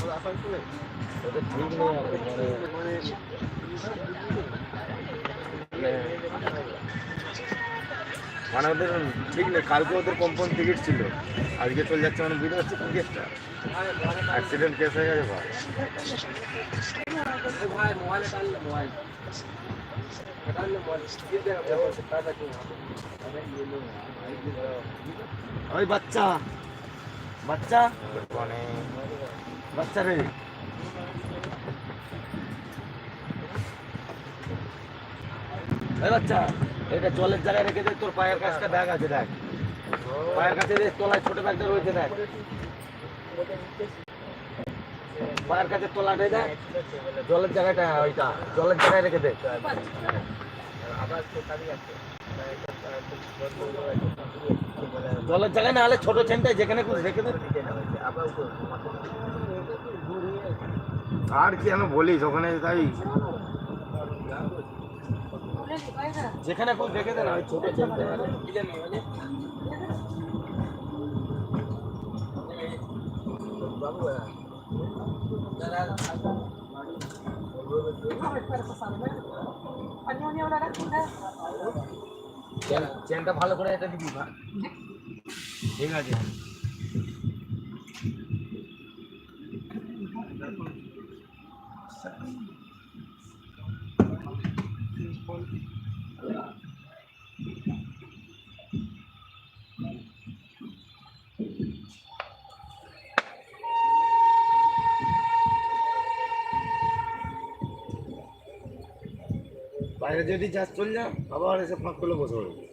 ওটা ঠিক নেই মানে ওদের ঠিক নেই। কালকে ওদের কম্পাউন্ড টিকিট ছিল, আজকে চলে যাচ্ছে মানে বুঝতে পারছি কি কেসটা অ্যাক্সিডেন্ট কেস হয়ে গেছে ভাই। ওই বাচ্চা বাচ্চা বাচ্চা রে, এই বাচ্চা এটা জলের জায়গায় রেখে দে, তোর পায়ের কাছটা ব্যাগ আছে দেখ, পায়ের কাছে তলায় ছোট ব্যাগটা রয়েছে দেখ, পায়ের কাছে তলাটাই দেখ, জলের জায়গাটা ওইটা জলের জায়গায় রেখে দে। জলের জায়গায় না হলে ছোট চেনটাই যেখানে রেখে দে। আর কি আমি বলিস ওখানে তাই যেখানে খুব রেখে দে না ওই ছোট চেনটা। চেনটা ভালো করে এটা দিবি, ঠিক আছে। বাইরে যদি যাস চল যা, আবার এসে ফাঁক করলে বসে পড়বে।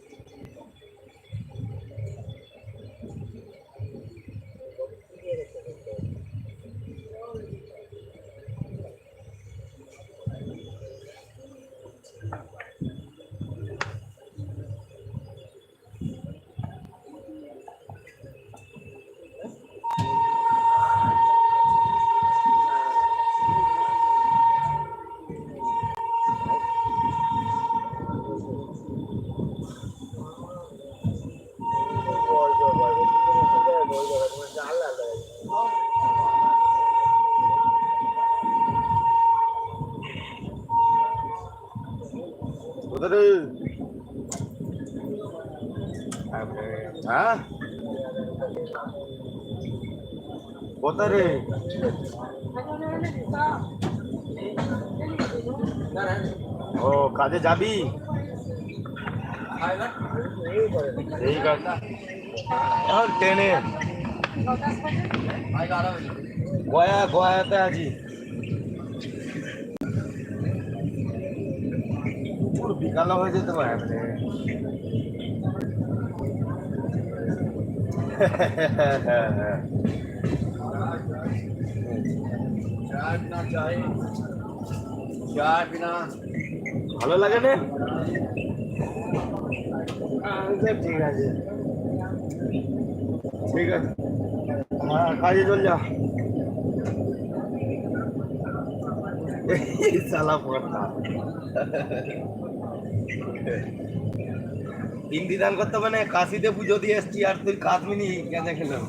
হ্যাঁ কোথায় রে? ও কাজে যাবি? এই কাজটা এখন ট্রেনে গয়াতে আছি। বিকাল হয়ে যেতে পারে। ভালো লাগে না? ঠিক আছে ঠিক আছে, হ্যাঁ কাজে চল যা। সালা পড়তা হিন্দি দান করতে হবে না, কাশিতে পুজো দিয়ে এসছি আর তুই কাশ্মীরি কেন খেলাম।